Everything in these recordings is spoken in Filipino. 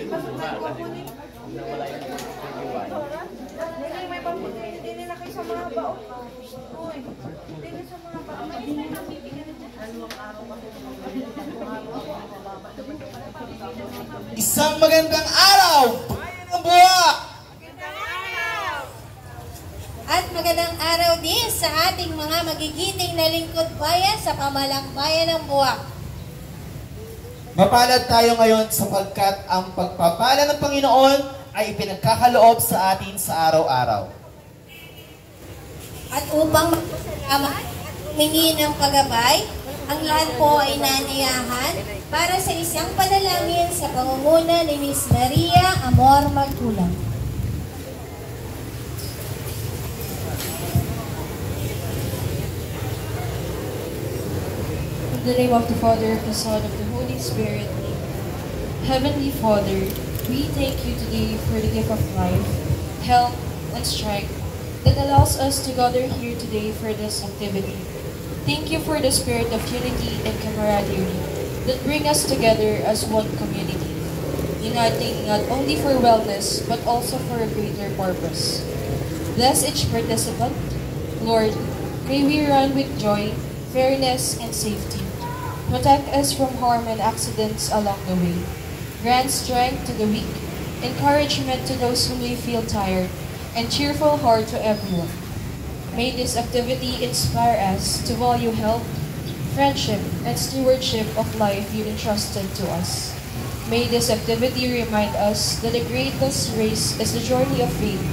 Isang magandang araw, bayan ng Buwak! At magandang araw din sa ating mga magigiting na lingkod bayan sa pamalang bayan ng Buwak. Mapalad tayo ngayon sapagkat ang pagpapala ng Panginoon ay ipinagkakaloob sa atin sa araw-araw. At upang magpasalamat at humingi ng paggabay, ang lahat po ay nanayahan para sa isang panalangin sa pangunguna ni Miss Maria Amor Magkulang. In the name of the Father, of the Son, of the Holy Spirit, amen. Heavenly Father, we thank you today for the gift of life, health, and strength that allows us to gather here today for this activity. Thank you for the spirit of unity and camaraderie that bring us together as one community, uniting not only for wellness but also for a greater purpose. Bless each participant. Lord, may we run with joy, fairness, and safety. Protect us from harm and accidents along the way. Grant strength to the weak, encouragement to those who may feel tired, and cheerful heart to everyone. May this activity inspire us to value health, friendship, and stewardship of life you entrusted to us. May this activity remind us that the greatest race is the journey of faith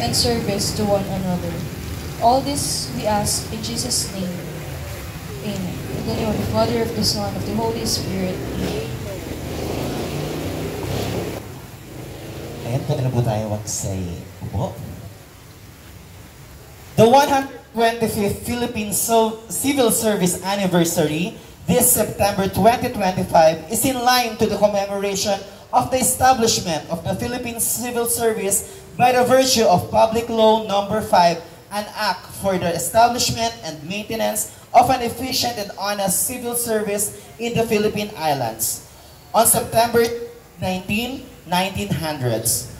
and service to one another. All this we ask in Jesus' name. Amen. In the name of the Father, of the Son, of the Holy Spirit. Amen. Ayan, pwede na po tayo mag-say upo. The 125th Philippine Civil Service Anniversary this September 2025 is in line to the commemoration of the establishment of the Philippine Civil Service by the virtue of Public Law No. 5, an act for the establishment and maintenance of an efficient and honest civil service in the Philippine Islands on September 19, 1900s.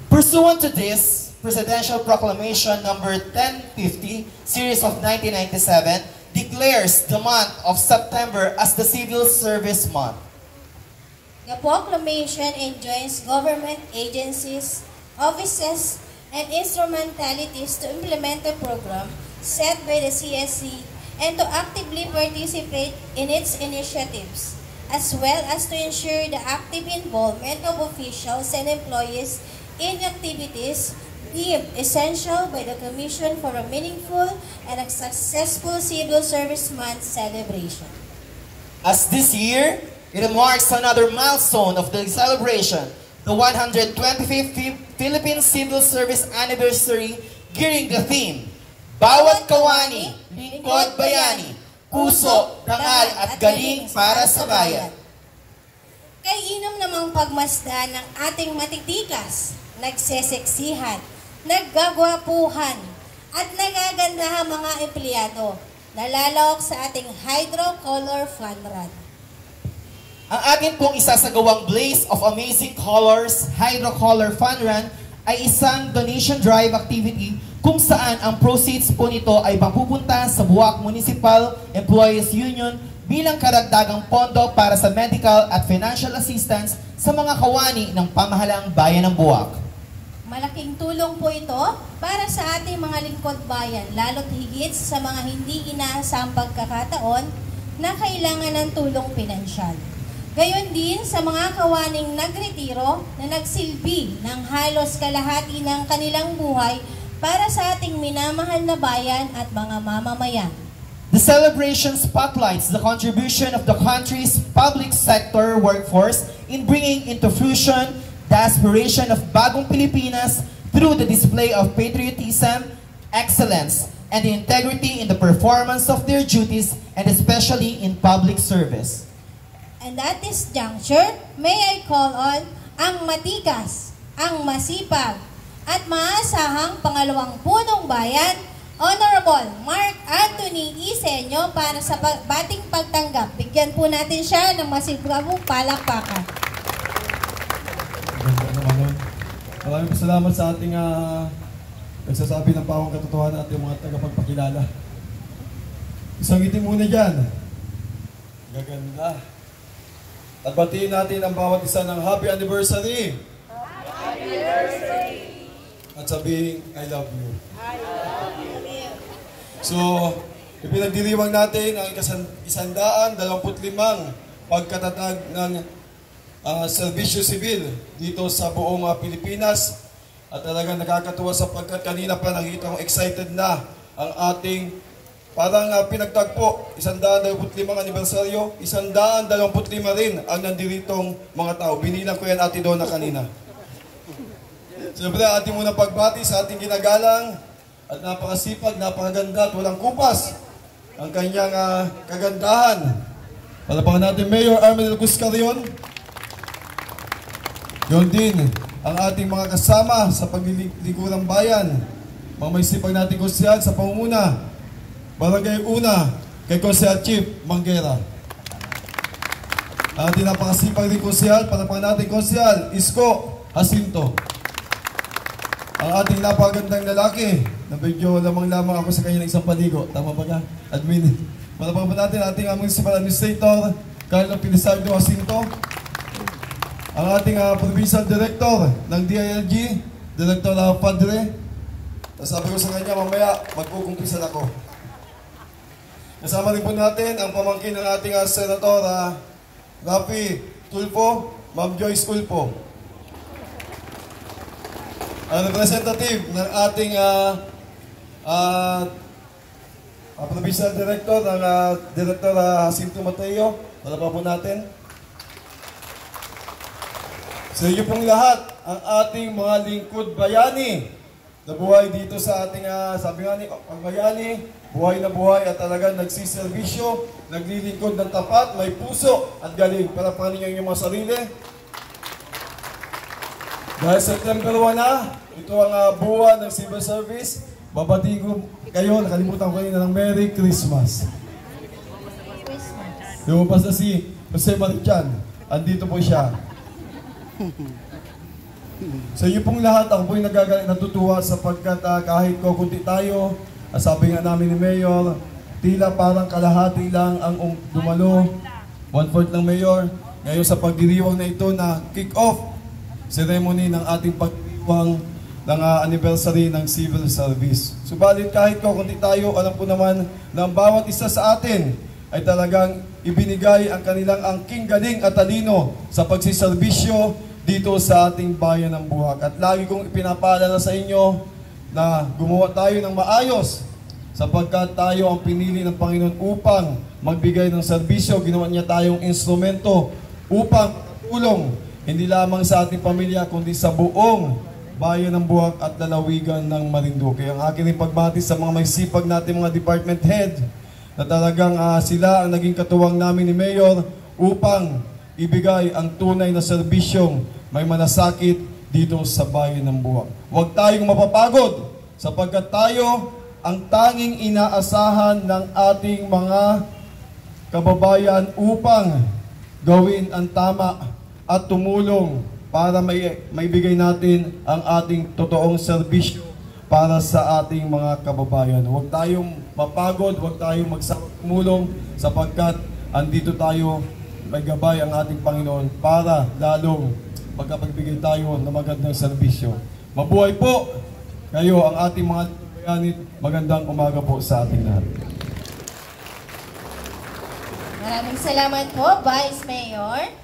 Pursuant to this, Presidential Proclamation number 1050, series of 1997, declares the month of September as the Civil Service Month. The proclamation enjoins government agencies, offices, and instrumentalities to implement the program set by the CSC and to actively participate in its initiatives, as well as to ensure the active involvement of officials and employees in activities deemed essential by the Commission for a meaningful and a successful Civil Service Month celebration. As this year, it marks another milestone of the celebration, the 125th Philippine Civil Service Anniversary, gearing the theme, Bawat Kawani, Lingkod Bayani, Puso, Dangal at Galing para sa Bayan. Kay inom namang pagmasdan ng ating matitikas, nagseseksihan, naggagwapuhan, at nagagandahang mga empleyado na lalawak sa ating Hydro-Color Fun Run. Ang atin pong isasagawang Blaze of Amazing Colors Hydro-Color Fun Run ay isang donation drive activity kung saan ang proceeds po nito ay mapupunta sa Buwak Municipal Employees Union bilang karagdagang pondo para sa medical at financial assistance sa mga kawani ng pamahalaang bayan ng Buwak. Malaking tulong po ito para sa ating mga lingkod bayan, lalo't higit sa mga hindi inaasang pagkakataon na kailangan ng tulong pinansyal. Gayon din sa mga kawaning nagretiro na nagsilbi ng halos kalahati ng kanilang buhay para sa ating minamahal na bayan at mga mamamayan. The celebration spotlights the contribution of the country's public sector workforce in bringing into fruition the aspiration of Bagong Pilipinas through the display of patriotism, excellence, and integrity in the performance of their duties and especially in public service. And at this juncture, may I call on ang matikas, ang masipag, at maasahang pangalawang punong bayan, Honorable Mark Anthony Isenyo para sa bating pagtanggap. Bigyan po natin siya ng masigabong palakpakan. Maraming salamat sa ating nagsasabi ng pawang katotohanan at yung mga tagapagpakilala. Isang ngiti muna dyan. Gaganda. At batiin natin ang bawat isa ng happy anniversary. Happy anniversary! At sabihin, I love you. I love you. So, ipinagdiriwang natin ang 125 pagkatatag ng serbisyo sibil dito sa buong Pilipinas. At talagang nakakatuwa sapagkat kanina pa nakikita kong excited na ang ating parang pinagtagpo, 125 anibersaryo, 125 rin ang nandiritong mga tao. Binilang ko yan Ate Donna kanina. Siyempre, ating muna pagbati sa ating ginagalang at napakasipag, napakaganda at walang kupas ang kanyang kagandahan. Palapakan natin Mayor Armenel Cuscarion. Yun din ang ating mga kasama sa paglilingkurang bayan. Mga may sipag natin konsyal sa pangunguna. Barangay Una, kay Konsyal Chief Manguera. Ang ating napakasipag din konsyal, palapakan natin konsyal Isko Jacinto. Ang ating napakagandang lalaki, na medyo lamang-lamang ako sa kanya ng isang paligo. Tama ba ka? Admin. Palapakan natin ating Municipal Administrator, Carlo Pilisardo Jacinto. Ang ating Provincial Director ng DILG, Director Padre. Sabi ko sa kanya, mamaya magkukumpisan ako. Kasama rin po natin ang pamangkin ng ating Senator Rafi Tulfo, Ma'am Joyce Ulfo. Ang representative ng ating Provincial Director ng Director Jacinto Mateo. Wala pa po natin. Sa inyo pong lahat, ang ating mga lingkod bayani na buhay dito sa ating, sabi nga ni, ang bayani, buhay na buhay at talagang nagsiservisyo, naglilingkod ng tapat, may puso at galing. Para pa ninyo yung mga sarili. Dahil September 1 na, ito ang buwan ng civil service. Babatiin ko kayo, nakalimutan ko kanina ng Merry Christmas. Lumabas na si Jose Marichan. Andito po siya. Sa inyo pong lahat, ako po'y natutuwa sapagkat kahit kukunti tayo, sabi nga namin ni Mayor, tila parang kalahati lang ang dumalo, 1/4 ng Mayor. Ngayon sa pagdiriwang na ito na kick-off ceremony ng ating pagdiriwang ng anniversary ng civil service. Subalit kahit kukunti tayo, alam ko naman na ang bawat isa sa atin ay talagang ibinigay ang kanilang angking galing at talino sa pagsiservisyo dito sa ating bayan ng Buhak. At lagi kong ipinapaalala sa inyo na gumawa tayo ng maayos sapagkat tayo ang pinili ng Panginoon upang magbigay ng serbisyo. Ginawa niya tayong instrumento upang tulong hindi lamang sa ating pamilya kundi sa buong bayan ng Buhak at lalawigan ng Marinduque. Ang aking pagbati sa mga may sipag natin mga department head na talagang sila ang naging katuwang namin ni Mayor upang ibigay ang tunay na serbisyong may manasakit dito sa bayan ng Buhak. Huwag tayong mapapagod sapagkat tayo ang tanging inaasahan ng ating mga kababayan upang gawin ang tama at tumulong para maibigay natin ang ating totoong serbisyo para sa ating mga kababayan. Huwag tayong mapagod, huwag tayong tumulong sapagkat andito tayo, may gabay ang ating Panginoon para lalong magkapagbigay tayo ng magandang serbisyo. Mabuhay po kayo ang ating mga bayani. Magandang umaga po sa ating lahat. Maraming salamat po, Vice Mayor.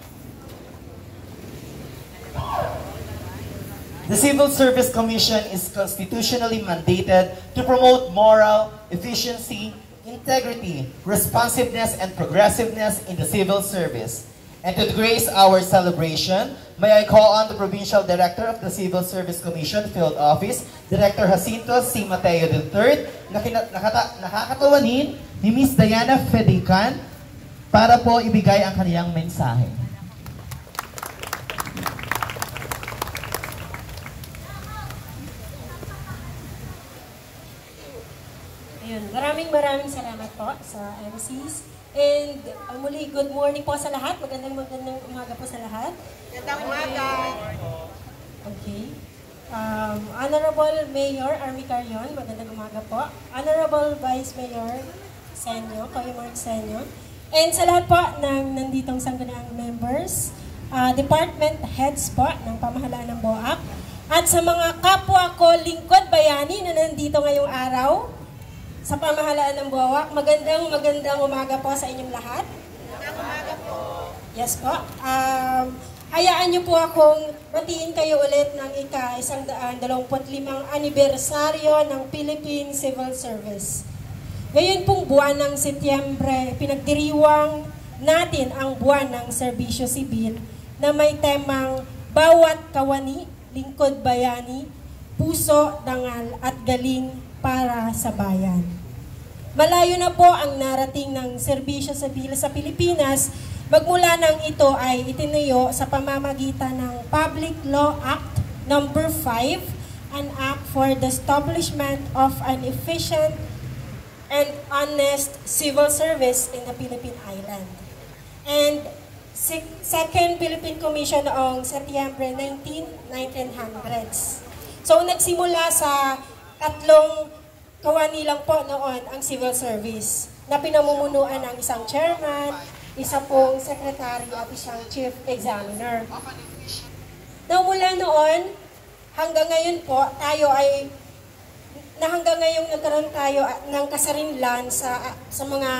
The Civil Service Commission is constitutionally mandated to promote moral, efficiency, integrity, responsiveness, and progressiveness in the civil service. And to grace our celebration, may I call on the Provincial Director of the Civil Service Commission Field Office, Director Jacinto C. Mateo III, na nakakatawanin ni Ms. Diana Fedican para po ibigay ang kaniyang mensahe. Ayun, maraming salamat po sa MCs. And muli, good morning po sa lahat. Magandang umaga po sa lahat. Magandang umaga. Okay. Honorable Mayor Army Carion, magandang umaga po. Honorable Vice Mayor Senyo, Kuya Mark Senyo. And sa lahat po ng nanditong sangguniang members, department heads po ng pamahalaan ng BOAC, at sa mga kapwa ko lingkod bayani na nandito ngayong araw sa pamahalaan ng BOAC, magandang umaga po sa inyong lahat. Magandang umaga po. Yes po. Hayaan niyo po akong batiin kayo ulit ng ika-125 anibersaryo ng Philippine Civil Service. Ngayon pong buwan ng Setyembre, pinagdiriwang natin ang buwan ng serbisyo sibil na may temang bawat kawani, lingkod bayani, puso, dangal at galing para sa bayan. Malayo na po ang narating ng serbisyo sibil sa Pilipinas magmula nang ito ay itinayo sa pamamagitan ng Public Law Act No. 5, an act for the establishment of an efficient and honest civil service in the Philippine Island. And Second Philippine Commission noong Setyembre 1900s. So nagsimula sa tatlong kawani lang po noon ang civil service na pinamumunuan ng isang chairman, isa pong secretary at isang chief examiner. Now mula noon hanggang ngayon po tayo ay hanggang ngayon nagkaroon tayo ng kasarinlan sa mga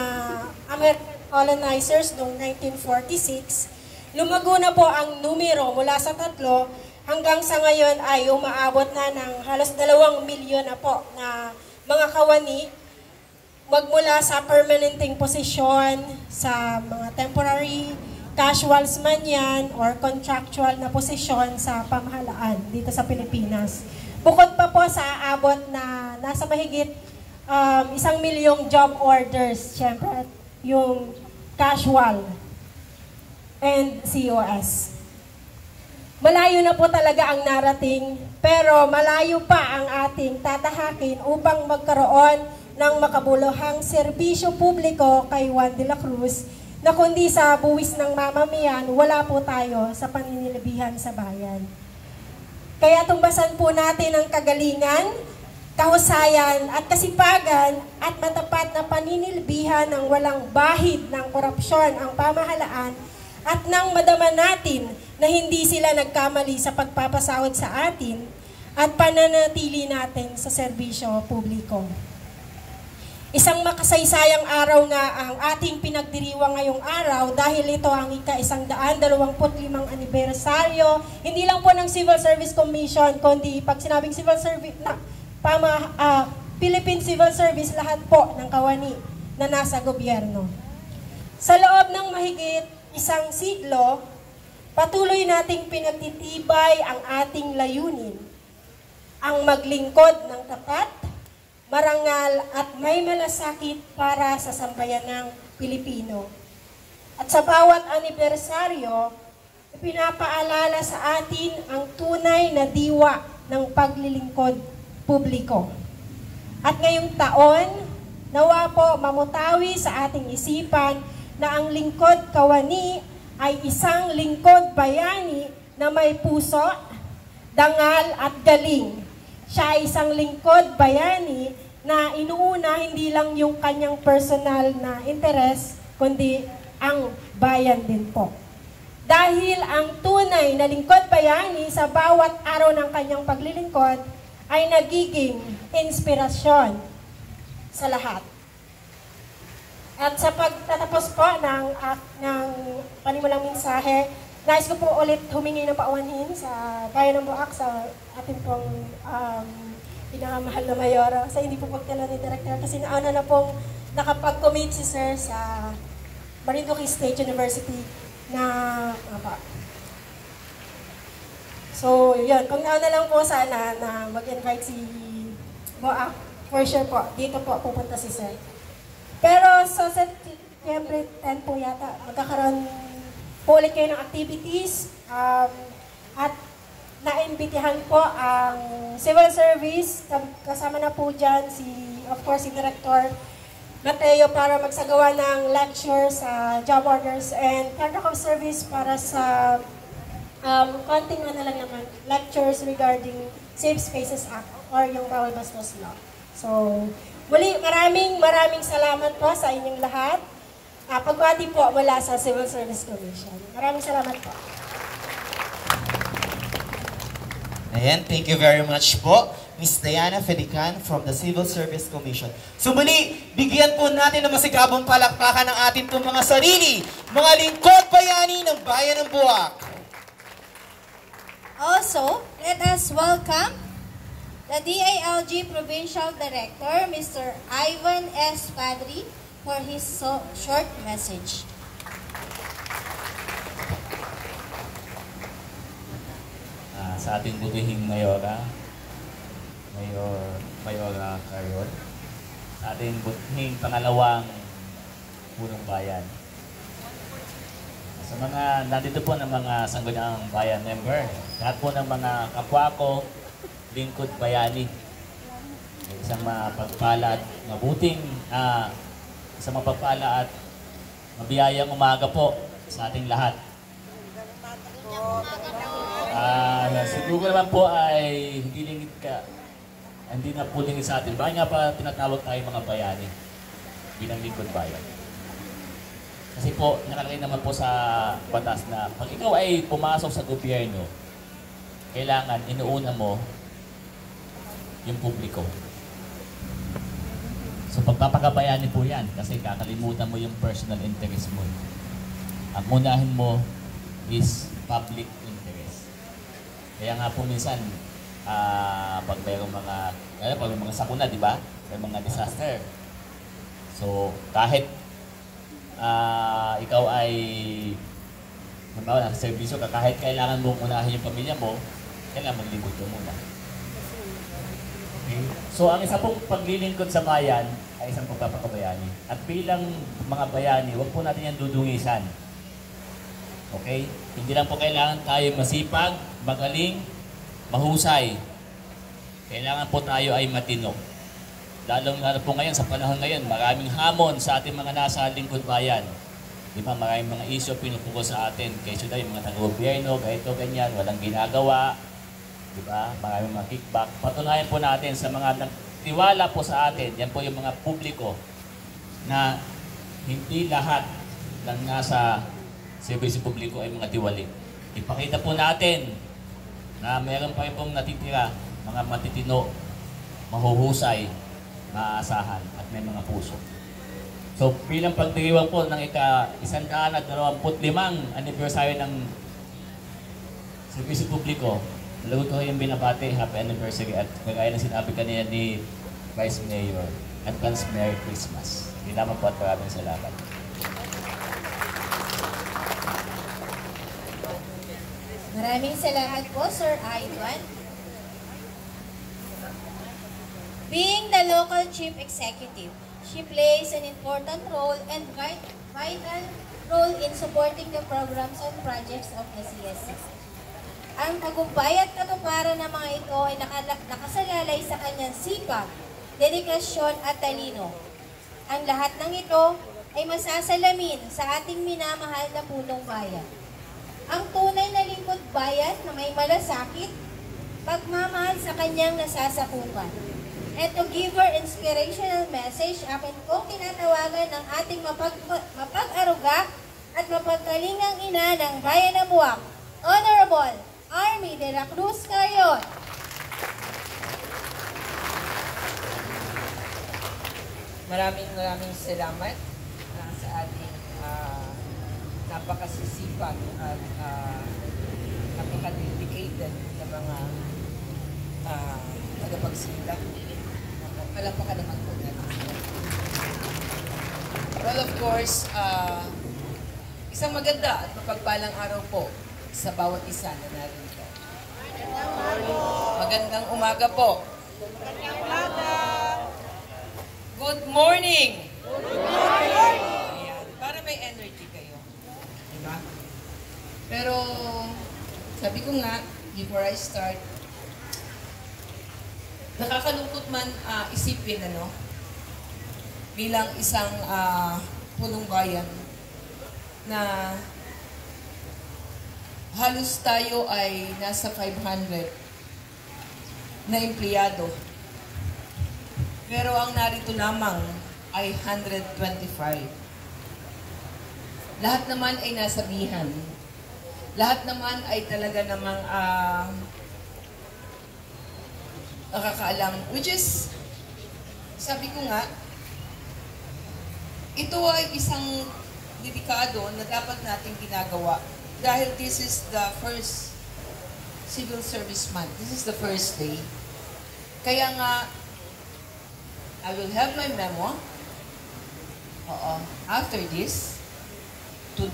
American colonizers noong 1946. Lumago na po ang numero mula sa 3 hanggang sa ngayon ay umaabot na ng halos 2 milyon na po na mga kawani magmula sa permanenteng posisyon sa mga temporary, casuals man yan, or contractual na posisyon sa pamahalaan dito sa Pilipinas. Bukod pa po sa aabot na nasa mahigit 1 milyong job orders, syempre, yung casual and COS. Malayo na po talaga ang narating, pero malayo pa ang ating tatahakin upang magkaroon ng makabuluhang serbisyo publiko kay Juan de la Cruz na kundi sa buwis ng mamamayan, wala po tayo sa paninilbihan sa bayan. Kaya tumbasan po natin ang kagalingan, kahusayan at kasipagan at matapat na paninilbihan ng walang bahid ng korupsyon ang pamahalaan at nang madama natin na hindi sila nagkamali sa pagpapasahod sa atin at pananatili natin sa serbisyo publiko. Isang makasaysayang araw nga ang ating pinagdiriwang ngayong araw dahil ito ang ika-125 anibersaryo, hindi lang po ng Civil Service Commission, kundi pag sinabing Civil Service, Philippine Civil Service, lahat po ng kawani na nasa gobyerno. Sa loob ng mahigit 1 siglo, patuloy nating pinagtitibay ang ating layunin, ang maglingkod ng tapat, marangal at may malasakit para sa sambayanang Pilipino. At sa bawat anibersaryo, pinapaalala sa atin ang tunay na diwa ng paglilingkod publiko. At ngayong taon, nawa po mamutawi sa ating isipan na ang lingkod kawani ay isang lingkod bayani na may puso, dangal at galing. Siya ay isang lingkod bayani na inuuna hindi lang yung kanyang personal na interes, kundi ang bayan din po. Dahil ang tunay na lingkod bayani sa bawat araw ng kanyang paglilingkod ay nagiging inspirasyon sa lahat. At sa pagtatapos po ng panimulang mensahe, nais ko po ulit humingi ng paumanhin sa bayan ng BOAC, sa ating pong pinakamahal na mayora. Sa hindi po pagtala ni Director kasi nauna na pong nakapag-commit si Sir sa Marinduque State University na So, yun. Kung nauna lang po sana na mag-invite si BOAC, for sure po, dito po pupunta si Sir. Pero sa September 10 po yata, magkakaroon po ulit kayo ng activities at naimbitihan po ang civil service, kasama na po dyan of course, si Director Mateo para magsagawa ng lecture sa job orders and contract of service para sa konting lang naman, lectures regarding Safe Spaces Act or yung Bawal Bastos Law. So, muli maraming salamat po sa inyong lahat. Pagbati po mula sa Civil Service Commission. Maraming salamat po. Ayan, thank you very much po, Ms. Diana Fedican from the Civil Service Commission. So muli, bigyan po natin ng masigabong palakpakan ng ating mga sarili, mga lingkod bayani ng Bayan ng Buwak. Also, let us welcome the DILG Provincial Director, Mr. Ivan S. Padri, for his short message. Sa ating butihing Mayora Carrion, sa ating butihing pangalawang punong bayan. Sa mga nandito po ng mga Sangguniang Bayan member, lahat po ng mga kapwa ko, lingkod bayani. Isang mapagpala at mabiyayang umaga po sa ating lahat. Siguro naman po ay hindi na po lingid sa atin. Bakit nga pa tinatawag tayo mga bayani bilang lingkod bayan? Kasi po, nakalagay naman po sa batas na pag ikaw ay pumasok sa gobyerno, kailangan inuuna mo yung publiko. So pagpapakabayani po yan kasi kakalimutan mo yung personal interest mo. Ang unahin mo is public interest. Kaya nga po minsan, pag mayroong mga sakuna, di ba? May mga disaster. So kahit ikaw ay serbisyo ka, kahit kailangan mong unahin yung pamilya mo, kailangan maglingkod ka muna. Okay? So ang isa pong paglilingkod sa bayan ay isang pagpapakabayani. At bilang mga bayani, huwag po natin yan dudungisan. Okay? Hindi lang po kailangan tayo masipag, magaling, mahusay. Kailangan po tayo ay matino. Lalong-lalo po ngayon, sa panahon ngayon, maraming hamon sa ating mga nasa lingkod bayan. Di ba, maraming mga isyo pinupuko sa atin. Kaysa tayo, yung mga taga-gobyerno, ganito, ganyan, walang ginagawa. Di ba, maraming mga kickback. Patunayan po natin sa mga tiwala po sa atin, yan po yung mga publiko, na hindi lahat ng nasa serbisyo publiko ay mga tiwali. Ipakita po natin na mayroon pa rin pong natitira, mga matitino, mahuhusay, maaasahan, at may mga puso. So, bilang pagdiriwang po ng ika-125 anibersaryo ng serbisyo publiko, talagang ko yung binabati, happy anniversary, at kagaya na sinabi kanina ni Vice Mayor, advance Merry Christmas. Hindi naman po at maraming salamat. Maraming salamat po, Sir Ivan. Being the local chief executive, she plays an important role and vital role in supporting the programs and projects of the CSC. Ang tagumpay at katuparan ng mga ito ay nakasalalay sa kanyang sipag, dedikasyon at talino. Ang lahat ng ito ay masasalamin sa ating minamahal na punong bayan. Ang tunay na lingkod bayan na may malasakit, pagmamahal sa kanyang nasasakupan. And to give her inspirational message, akin pong tinatawagan ng ating mapag-aruga at mapagkalingang ina ng Bayan ng Buwak, Honorable Army de la Cruz Carrion. Maraming salamat sa ating napakasisipag at napaka-dedicated na mga tagapagsilak. Palapakan naman po natin. Well, of course, isang maganda at mapagpalang araw po sa bawat isa na narito. Magandang umaga po. Magandang umaga. Good morning. Good morning. Ayan, para may energy kayo. Diba? Pero, sabi ko nga, before I start, nakakalungkot man isipin, bilang isang punong bayan na halos tayo ay nasa 500 na empleyado. Pero ang narito lamang ay 125. Lahat naman ay nasabihan. Lahat naman ay talaga namang nakakaalam. Which is, sabi ko nga, ito ay isang dedikado na dapat natin ginagawa. Dahil this is the first Civil Service Month. This is the first day. Kaya nga, I will have my memo after this to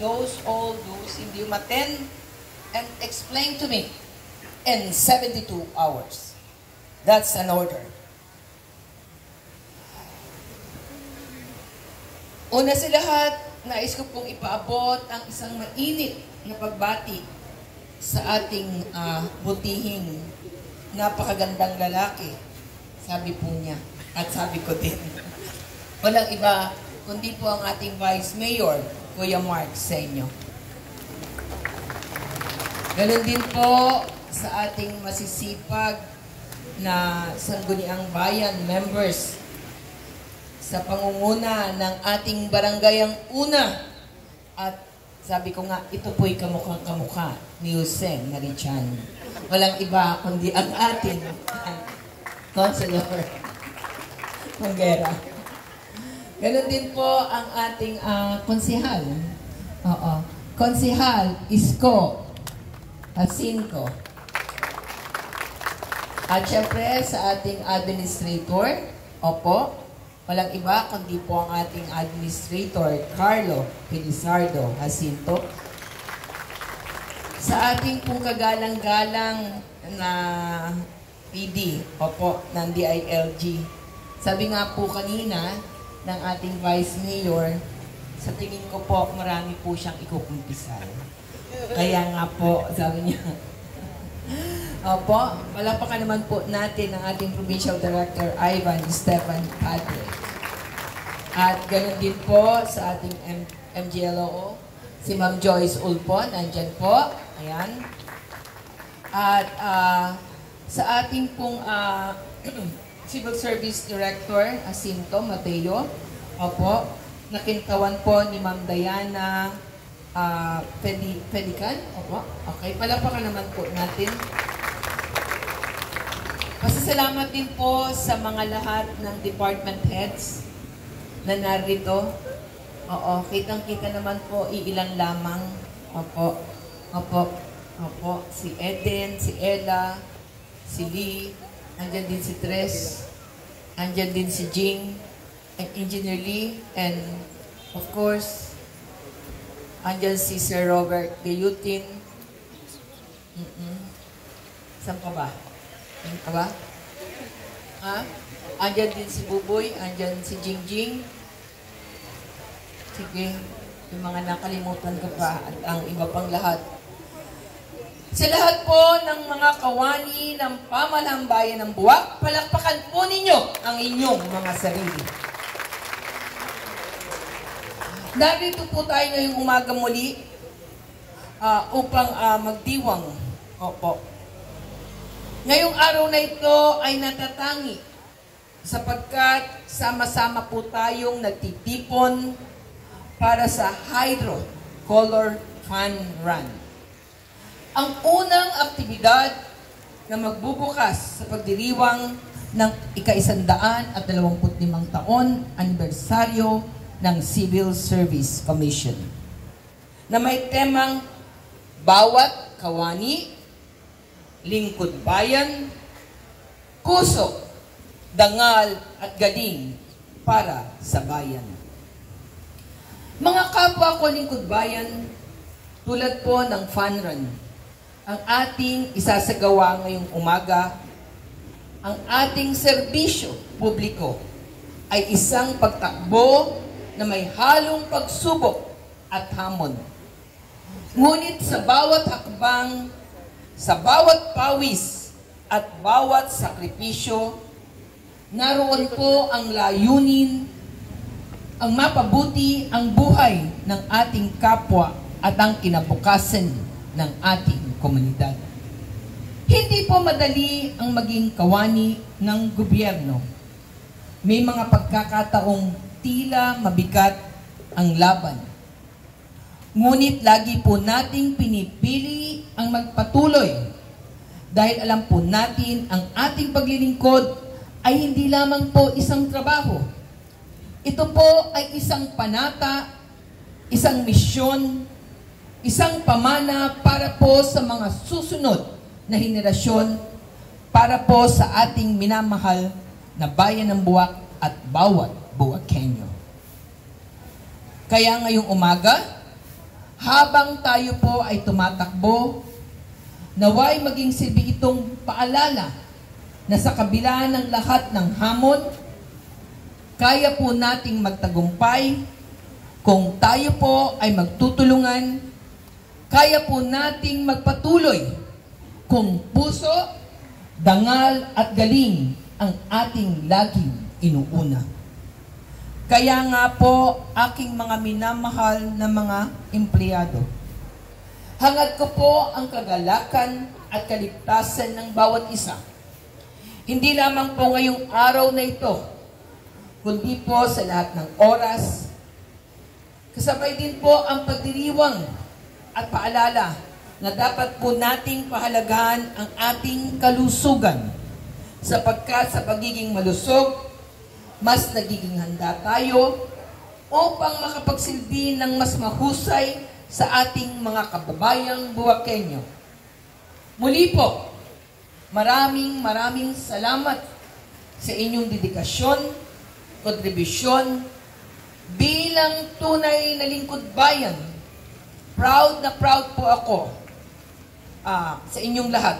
all those hindi umattend and explain to me in 72 hours. That's an order. Una sa lahat, nais ko pong ipaabot ang isang mainit na pagbati sa ating butihing napakagandang lalaki. Sabi po niya. At sabi ko din. Walang iba, kundi po ang ating Vice Mayor, Kuya Mark sa inyo. Ganon din po sa ating masisipag na Sangguniang Bayan members sa pangunguna ng ating barangayang una. At sabi ko nga, ito po'y kamukha ni Jose Marichan. Walang iba kundi ang ating Councilor Manguera. Ganon din po ang ating konsihal. Konsihal Isko Jacinto. At syempre sa ating administrator, walang iba kundi po ang ating administrator, Carlo Felizardo Jacinto. Sa ating pong kagalang-galang na PD, ng DILG. Sabi nga po kanina ng ating Vice Mayor, sa tingin ko po, marami po siyang ikukumpisal. Kaya nga po, sabi niya, palapakan naman po natin ang ating Provincial Director, Ivan Stefan Padre. At ganoon din po sa ating MGLO, si Ma'am Joyce Ulpon, nandyan po. Ayan. At sa ating pong Civil Service Director, Jacinto Mateo, nakintawan po ni Ma'am Diana Pelican. Okay, palapakan naman po natin. Pasasalamat din po sa mga lahat ng department heads na narito. Kitang-kita naman po, iilan lamang. Si Eden, si Ella, si Lee, andyan din si Tres, andyan din si Jing, and Engineer Lee, and of course, andyan si Sir Robert Gayutin. Saan pa ba? Saan pa ba? Andyan din si Buboy, andyan si Jingjing. Sige, yung mga nakalimutan ko pa at ang iba pang lahat. Sa lahat po ng mga kawani ng Pamahalang Bayan ng Buwak, palakpakan po ninyo ang inyong mga sarili. Narito po tayo ngayong umaga muli upang magdiwang. Ngayong araw na ito ay natatangi sapagkat sama-sama po tayong nagtitipon para sa Hydro Color Fun Run. Ang unang aktibidad na magbubukas sa pagdiriwang ng ika-125 taon anibersaryo ng Civil Service Commission na may temang bawat kawani, lingkod bayan, kusok, dangal at galing para sa bayan. Mga kapwa ko lingkod bayan, tulad po ng Fun Run, ang ating isasagawa ngayong umaga, ang ating serbisyo publiko ay isang pagtakbo na may halong pagsubok at hamon. Ngunit sa bawat hakbang, sa bawat pawis at bawat sakripisyo, naroon po ang layunin, ang mapabuti ang buhay ng ating kapwa at ang kinabukasan ng ating komunidad. Hindi po madali ang maging kawani ng gobyerno. May mga pagkakataong tila mabigat ang laban. Ngunit lagi po nating pinipili ang magpatuloy dahil alam po natin ang ating paglilingkod ay hindi lamang po isang trabaho. Ito po ay isang panata, isang misyon, isang pamana para po sa mga susunod na henerasyon, para po sa ating minamahal na bayan ng Buwak at bawat Buwakenyo. Kaya ngayong umaga, habang tayo po ay tumatakbo, naway maging silbi itong paalala na sa kabila ng lahat ng hamon, kaya po nating magtagumpay kung tayo po ay magtutulungan, kaya po nating magpatuloy kung puso, dangal at galing ang ating laging inuuna. Kaya nga po, aking mga minamahal na mga empleyado, hangad ko po ang kagalakan at kaligtasan ng bawat isa. Hindi lamang po ngayong araw na ito, kundi po sa lahat ng oras. Kasabay din po ang pagdiriwang at paalala na dapat po nating pahalagahan ang ating kalusugan, sapagkat sa pagiging malusog, mas nagiging handa tayo upang makapagsilbi ng mas mahusay sa ating mga kababayang Buwakenyo. Muli po, maraming salamat sa inyong dedikasyon, kontribusyon bilang tunay na lingkod bayan. Proud na proud po ako sa inyong lahat.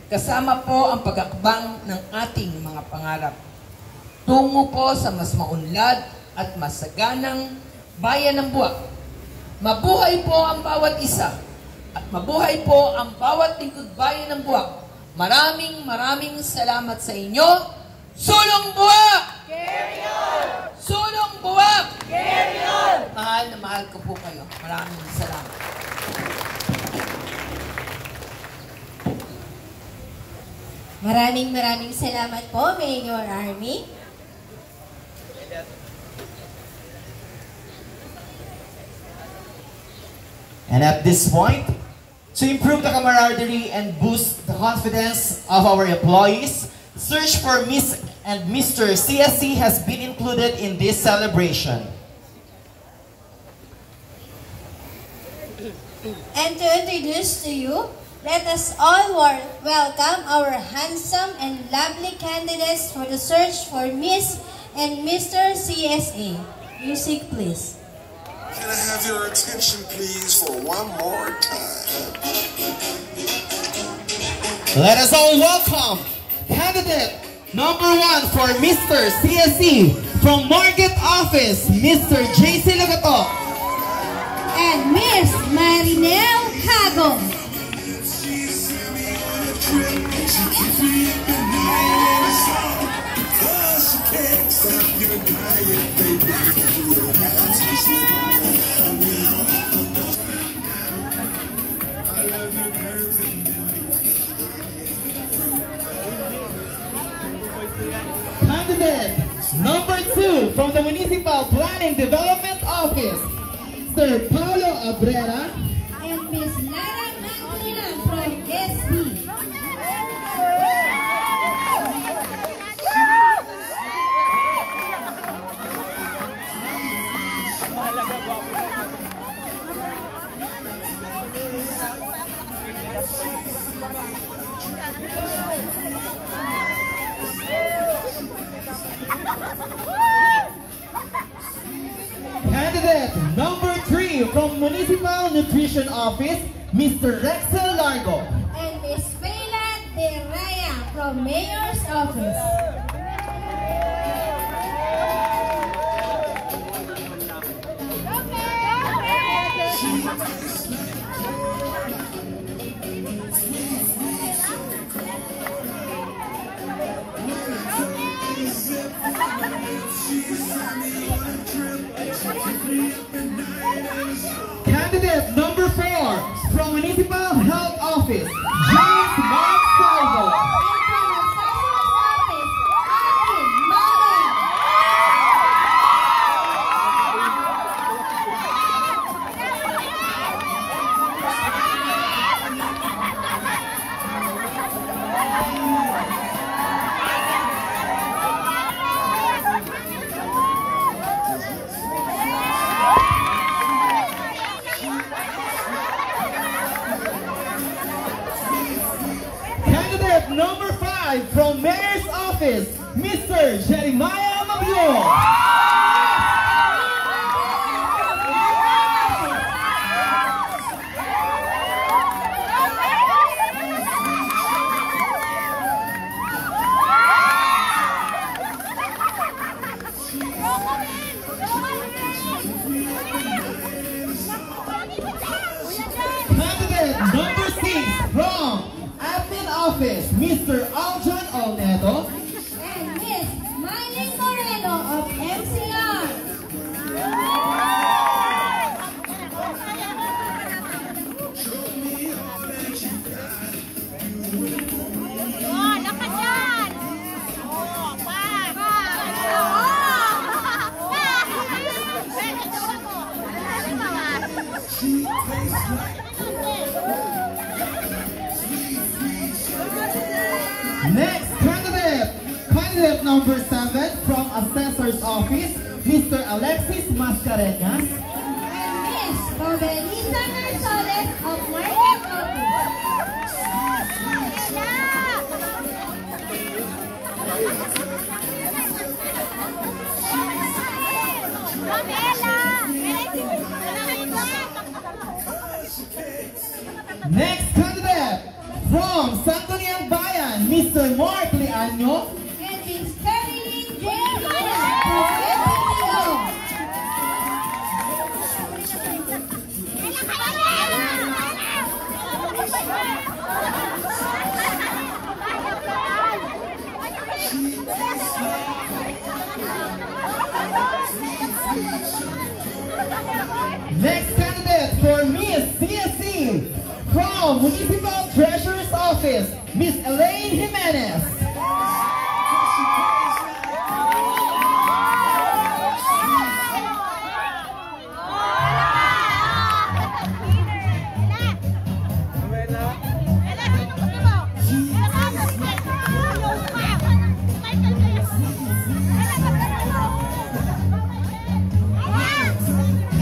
Kasama po ang pagakbang ng ating mga pangarap tungo po sa mas maunlad at masaganang bayan ng Buwak. Mabuhay po ang bawat isa at mabuhay po ang bawat lingkod bayan ng Buwak. Maraming salamat sa inyo. Sulong Buwak! Carry on! Sulong Buwak! Carry on! Mahal na mahal ko po kayo. Maraming salamat. Maraming salamat po, Mayor Army. And at this point, to improve the camaraderie and boost the confidence of our employees, search for Miss and Mr. CSC has been included in this celebration. And to introduce to you, let us all welcome our handsome and lovely candidates for the search for Miss and Mr. CSA. Music, please. Can I have your attention, please, for one more time? Let us all welcome candidate number 1 for Mr. CSC from Market Office, Mr. JC Lagato. And Miss Marinel Hagong. Candidate number 2 from the Municipal Planning Development Office, Sir Paulo Abrera. And Miss Lara Nanguna from SB. Candidate number 3 from Municipal Nutrition Office, Mr. Rexel Largo. And Miss Bela De Raya from Mayor's Office. Candidate number 4 from Municipal Health Office, James Mark number 5 from Mayor's Office, Mr. Jeremiah Mabio. Candidate number 6 from Admin Office, Mr. Aljon Olnedo. And Miss Mylene Moreno of MCR. Next candidate number 7 from Assessor's Office, Mr. Alexis Mascareñas. And Miss Robelisa Mersoles of Market Office. Next candidate from Sangguniang Bayan, Mr. Mark Liaño. And Miss Caroline J. Reyes of FPO. Next candidate for Miss CSC from Municipal Treasurer's Office, Miss Elaine Jimenez.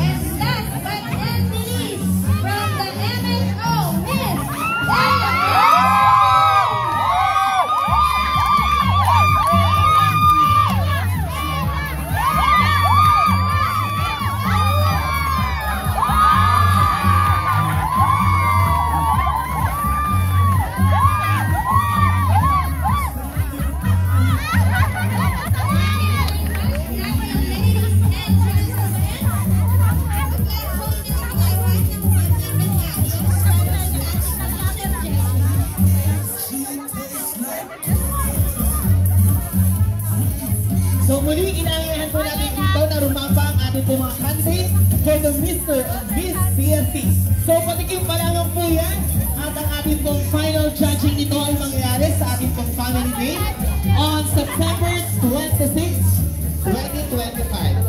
And last but not least, from the MSO, Miss So muli, inangayahan po natin dito na rumapa ang ating po mga candidate for the Mr. and Miss CSC. So patikim pa lamang po yan at ang ating pong final judging nito ay mangyayari sa ating pong family day on September 26, 2025.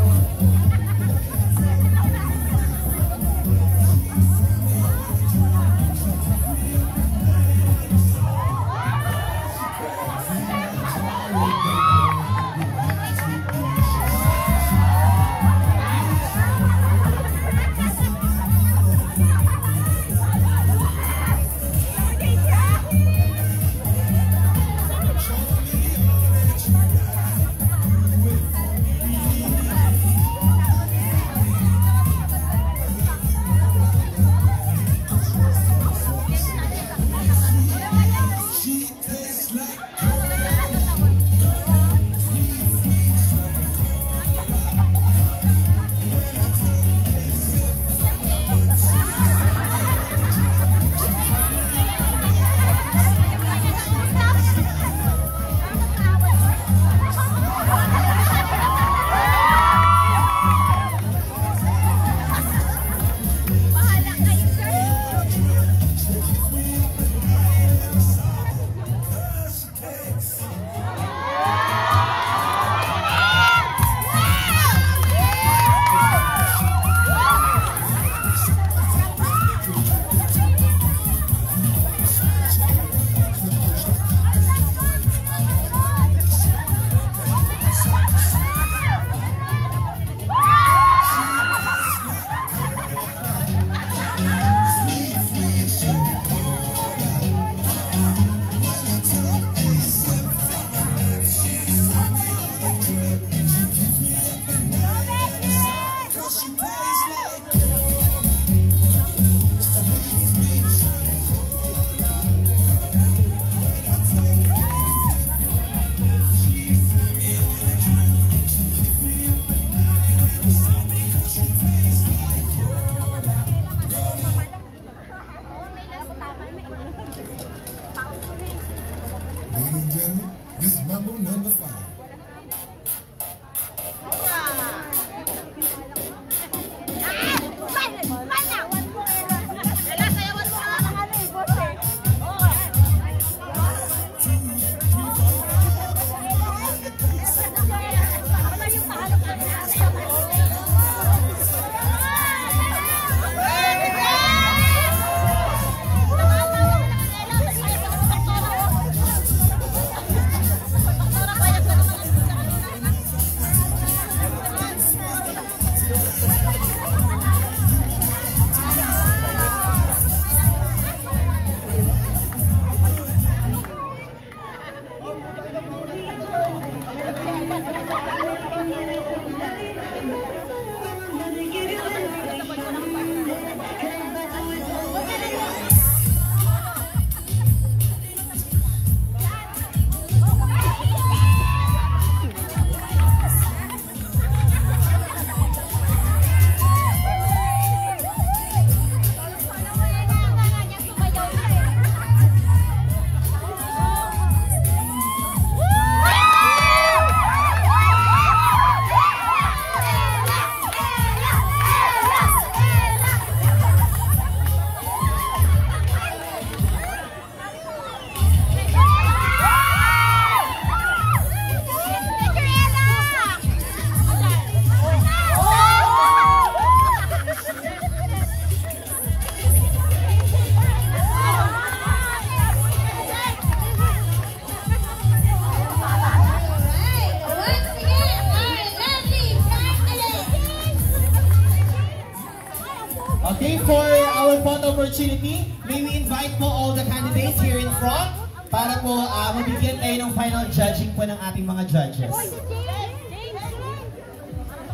for our photo opportunity, may we invite po all the candidates here in front para po mabigyan tayo ng final judging po ng ating mga judges.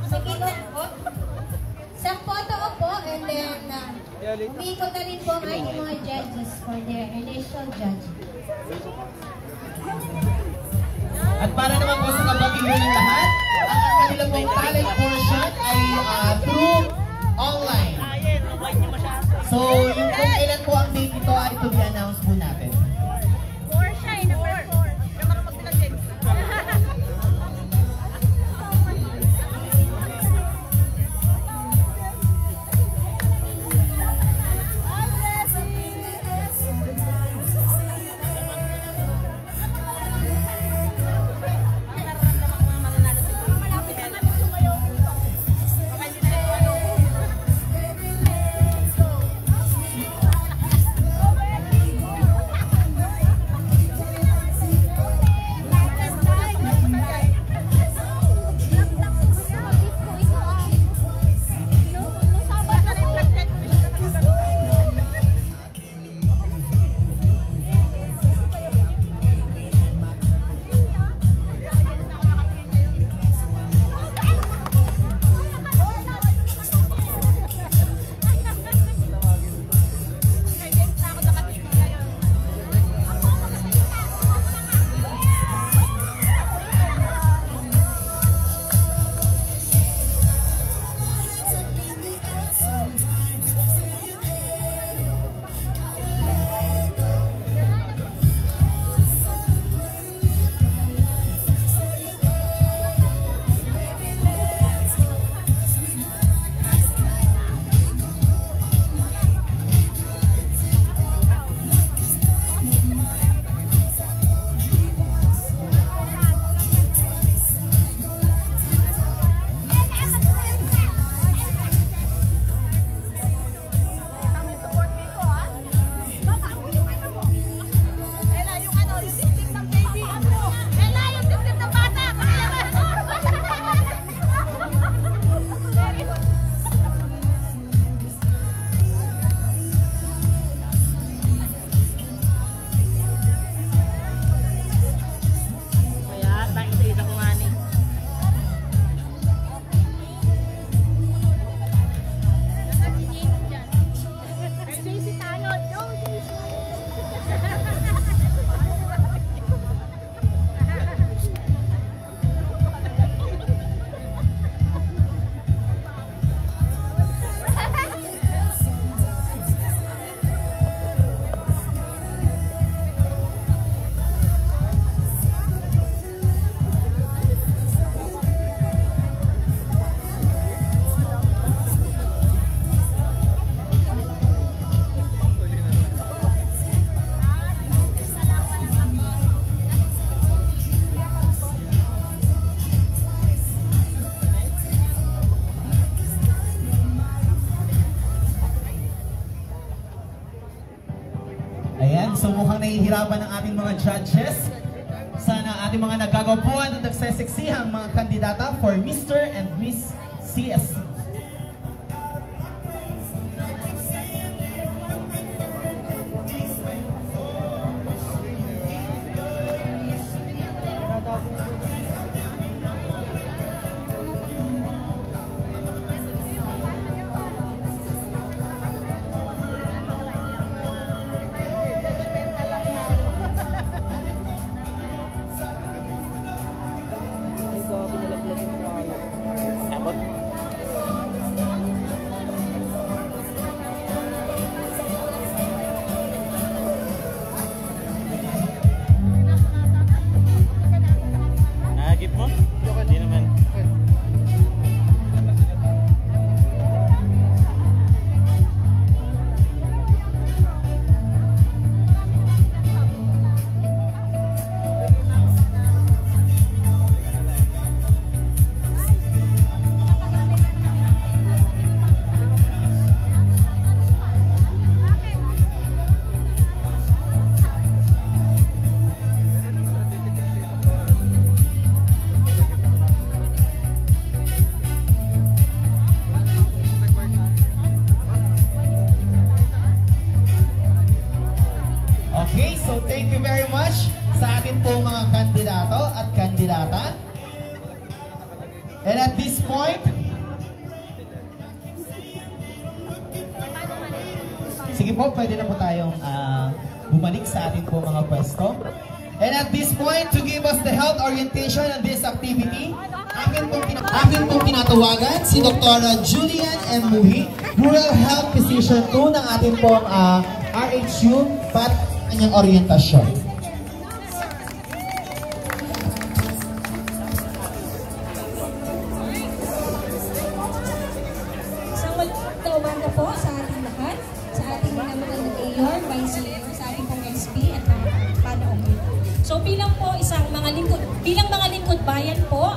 Sige po. Sa photo po, and then umiikot na rin po ang ating mga judges for their initial judging. At para naman po sa kabatiran ng lahat, ang kanilang pong talent portion ay through online. So, yung kung kailan po ang date ito ay to be announced po natin. So mukhang nahihirapan ang ating mga judges. Sana ating mga nagagapuan at nagseseksihang mga kandidata for Mr. and Miss CSC. So thank you very much sa ating pong mga kandidato at kandidata. And at this point, sige po, pwede na po tayong bumalik sa ating pong mga pwesto. And at this point, to give us the health orientation on this activity, akin pong tinatawagan si Dr. Julian M. Muhi, Rural Health Physician 2 ng ating pong RHU para kanyang orientasyon. Isang magandang umaga po sa ating lahat, sa ating mga mayor, vice mayor, sa ating pong SP at mga panaomi. So bilang mga lingkod bayan po,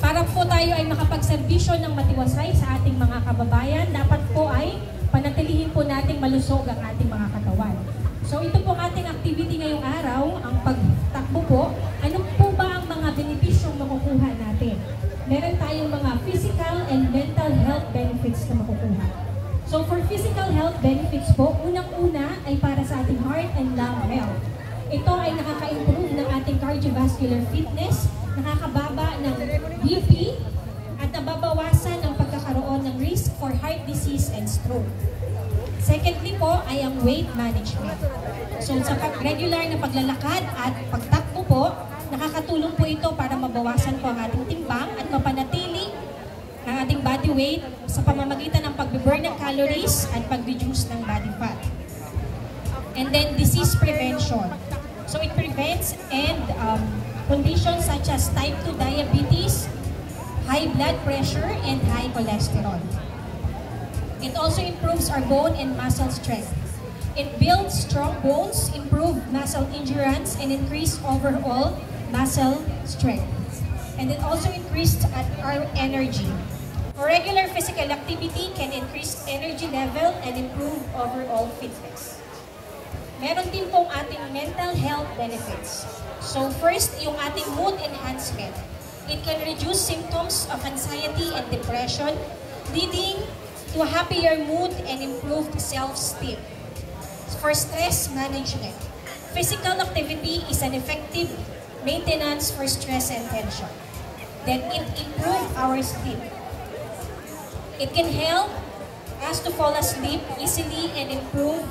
para po tayo ay makapagserbisyo ng matiwasay sa ating mga kababayan, dapat po ay panatilihin po nating malusog ang ating mga katawan. So ito po ating activity ngayong araw, ang pagtakbo po. Ano po ba ang mga benepisyong makukuha natin? Meron tayong mga physical and mental health benefits na makukuha. So for physical health benefits po, unang-una ay para sa ating heart and lung health. Ito ay nakaka-improve ng ating cardiovascular fitness, nakakababa ng BP, at nababawasan ang pagkakaroon ng risk for heart disease and stroke. Secondly po ay ang weight management. So sa regular na paglalakad at pagtakbo po, nakakatulong po ito para mabawasan po ang ating timbang at mapanatili ang ating body weight sa pamamagitan ng pag-burn ng calories at pag-reduce ng body fat. And then disease prevention. So it prevents conditions such as type 2 diabetes, high blood pressure, and high cholesterol. It also improves our bone and muscle strength. It builds strong bones, improve muscle endurance, and increase overall muscle strength. And it also increased our energy. Regular physical activity can increase energy level and improve overall fitness. Meron din pong ating mental health benefits. So first, yung ating mood enhancement. It can reduce symptoms of anxiety and depression, leading to a happier mood and improved self-esteem. For stress management, physical activity is an effective maintenance for stress and tension. Then it improves our sleep. It can help us to fall asleep easily and improve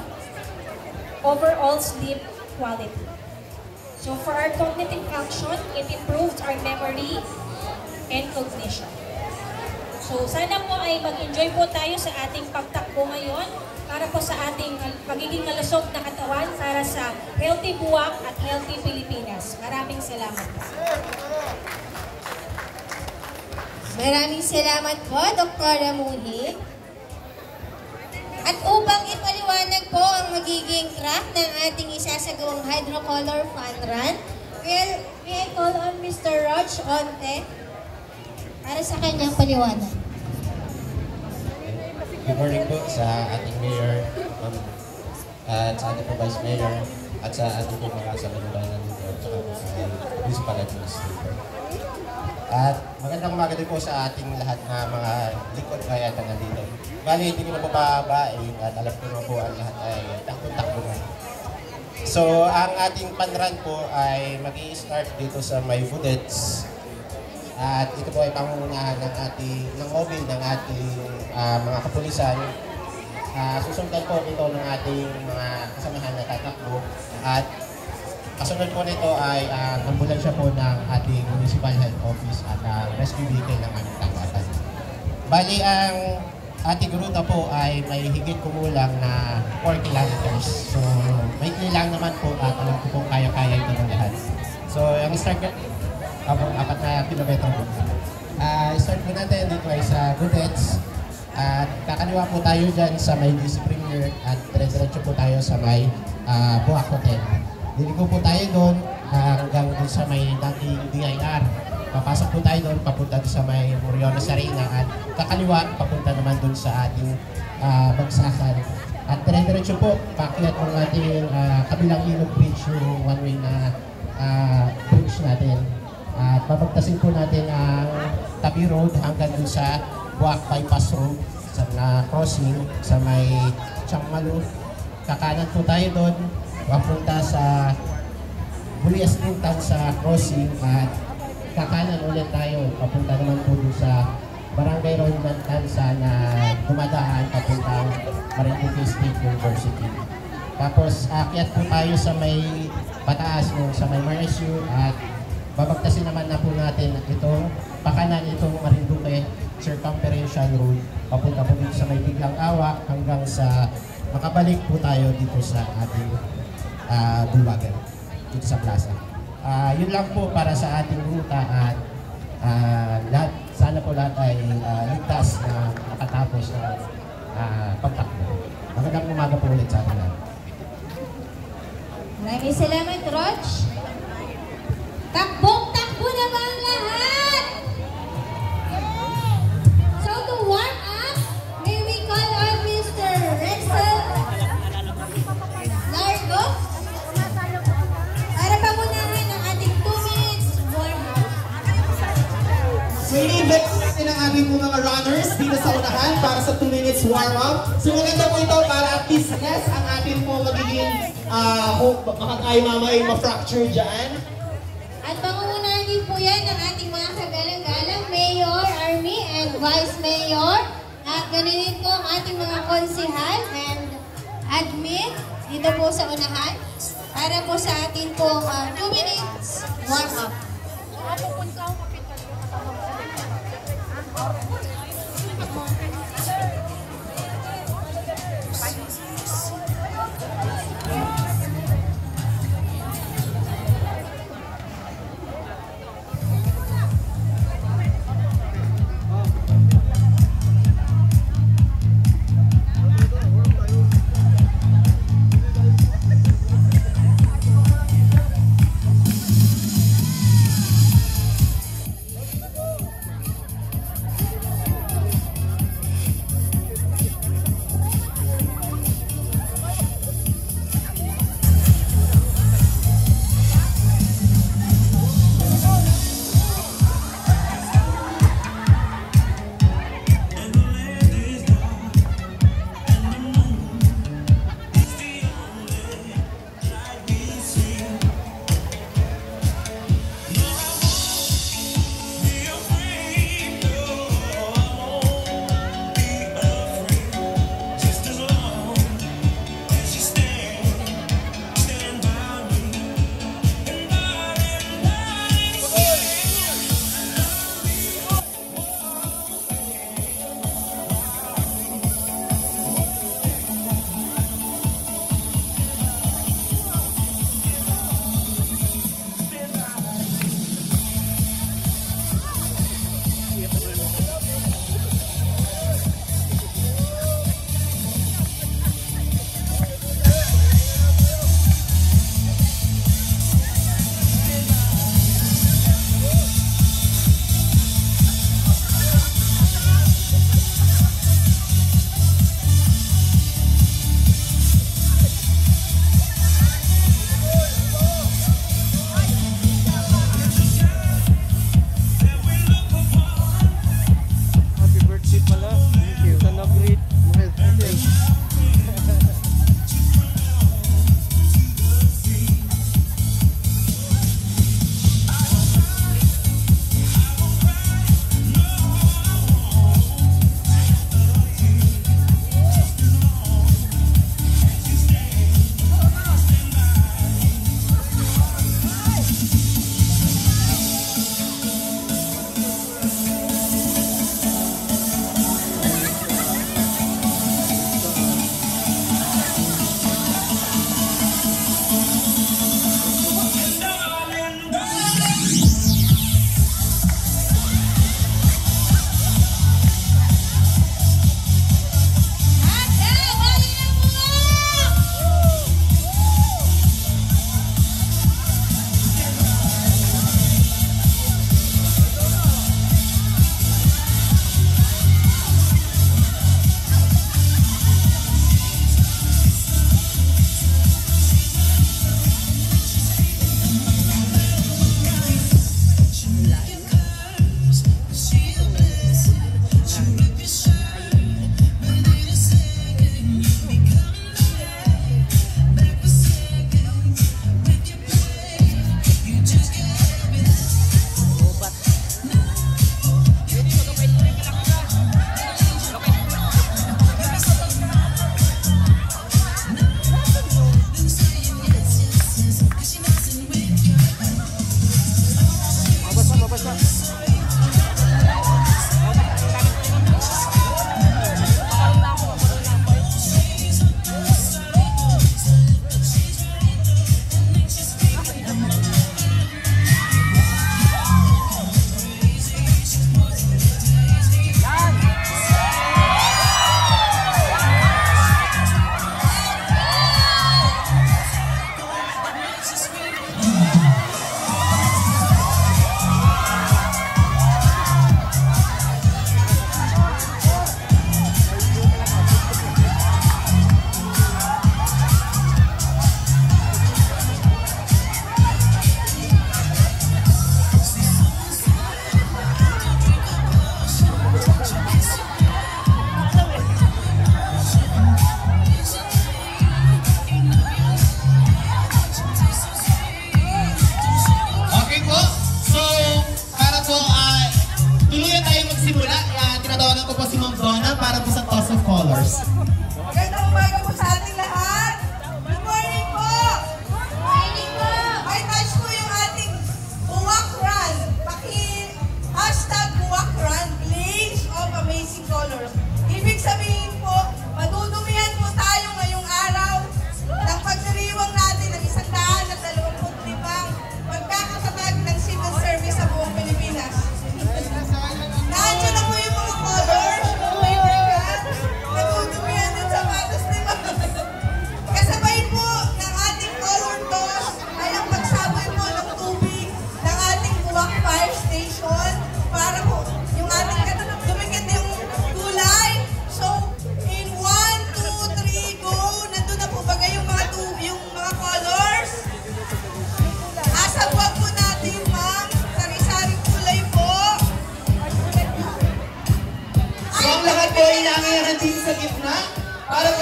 overall sleep quality. So for our cognitive function, it improves our memory and cognition. So sana po ay mag-enjoy po tayo sa ating pagtakbo ngayon para po sa ating pagiging malusog na katawan para sa healthy buwak at healthy Pilipinas. Maraming salamat po. Maraming salamat po, Dr. Muhi. At upang ipaliwanag po ang magiging craft ng ating isasagawang hydrocolor fun run, may I call on Mr. Rog Onte para sa kanyang paliwanag. Good morning po sa ating mayor, at sa ating vice mayor, at sa ating mga saludanan dito, at sa principal administrator. At magandang umaga din po sa ating lahat na mga likod kaya na nandito. Bali, hindi ko na po pababain at alam ko na po ang lahat ay takbo-takbo na. So, ang ating panrun po ay mag-i-start dito sa may Budets. At ito po ay pangungunahan ng mobile ng ating mga kapulisan. Susundan po ito ng ating mga kasamahan na tatakbo. At kasunod po nito ay ambulansya po ng ating Municipal Health Office at rescue vehicle ng aming tangkatan. Bali, ang ating ruta po ay may higit kumulang na 4 kilometers. So, may lang naman po at alam ko po kaya-kaya ito ng lahat. So, ang start ko, 4 na kilometro po. Start po natin dito ay sa Budets. At kakaliwa po tayo dyan sa may DC Premier at dire-diretso po tayo sa may Buwak Hotel. Diligo po tayo doon hanggang doon sa may dating DIR. Papasok po tayo doon, papunta doon sa may Moriones Arena at kakaliwa, papunta naman doon sa ating bagsakan. At dire-diretso po, pakyat ng ating kabilang ilog bridge, yung one-way na bridge natin. At papagtasin po natin ang Tabi Road hanggang doon sa Buwak Bypass Road sa crossing sa may Changmalu. Kakanan po tayo doon, papunta sa Bulias Lintan sa crossing at kakanan ulit tayo. Papunta naman po dun sa Barangay Road Mantansa na dumadaan papuntang Marinduque State University. Tapos akyat po tayo sa may pataas nung sa may Marisio at babagtasin naman na po natin itong pakanan itong Marinduque Circumferential Road papunta po dito sa may Biglang Awa hanggang sa makabalik po tayo dito sa ating bulwagan dito sa plaza. Yun lang po para sa ating ruta at lahat, sana po lahat ay ligtas na makatapos ng pagtakbo. Magandang umaga po ulit sa ating lahat. Maraming salamat, Rog. Takbong-takbo na ba ang lahat? So to warm up, may we call on Mr. Rexel Largo para pamunahan ang ating 2 minutes warm up. So i-invite natin ang ating mga runners dito sa unahan para sa 2 minutes warm up. So maganda po ito para at least yes, ang ating po magiging baka tayo mamay ma-fracture dyan. At pangungunahan din po yan ng ating mga kagalang-galang Mayor, Army, and Vice Mayor. At ganun po ang ating mga konsihal and admin dito po sa unahan para po sa atin pong 2 minutes warm up.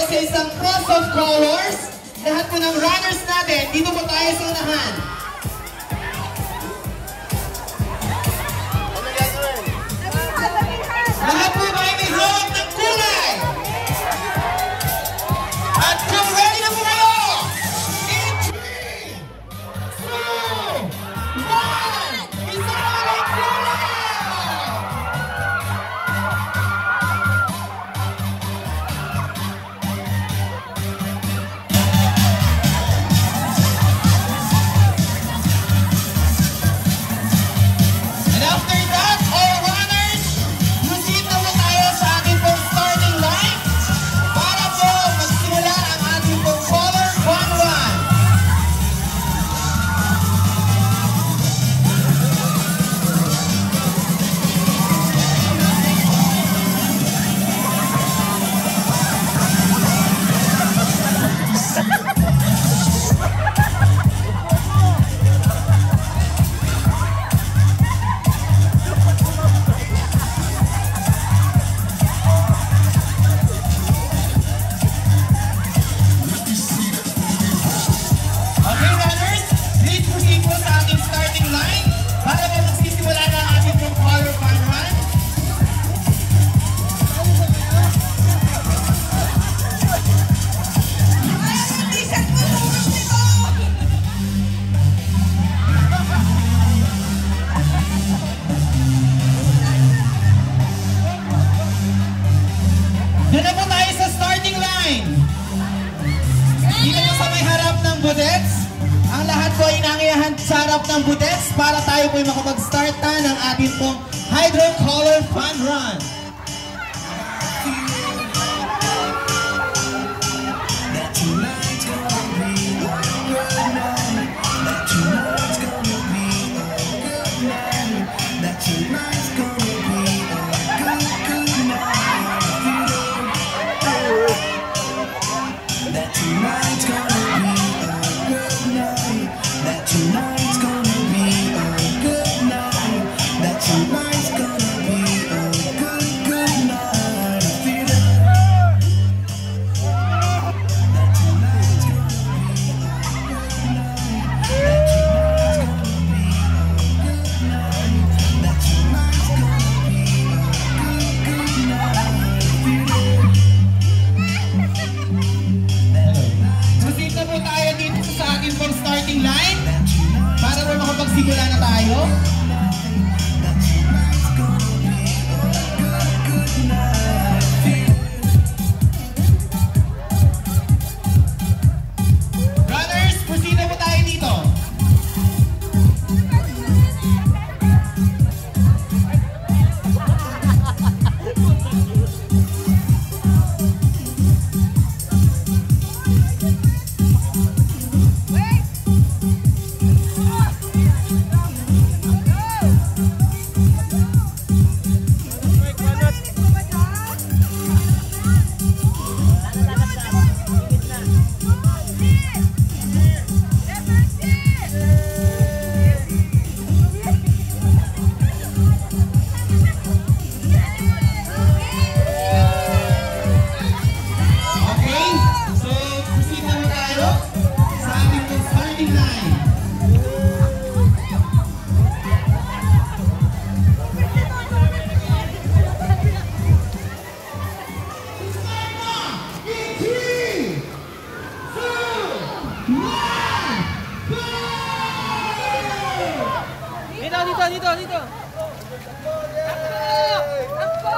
sa isang cross of colors. Lahat po ng runners natin, dito po tayo sa unahan. Lahat po ba ay may hawak ng kulay? At kung ready na po kayo, in 3, 2, 1, isa ang kulay! And after that, all runners, proceed na po tayo sa ating pong starting line para po magsimula ang ating pong color fun run. Okay, runners, please proceed po sa ating starting line para po magsisimula na ang ating pong color fun run. Doon na po tayo sa starting line. Dito po sa may harap ng budets. Ang lahat po ay nangiyahan sa harap ng budets para tayo po ay makapag-start na ng ating pong Hydro Color Fun Run. Proceed na po tayo dito sa ating pong starting line para po makapagsimula na tayo. Runners, proceed na po tayo dito. Okay, so proceed na po tayo sa ating pong starting line. Dito! Takbo!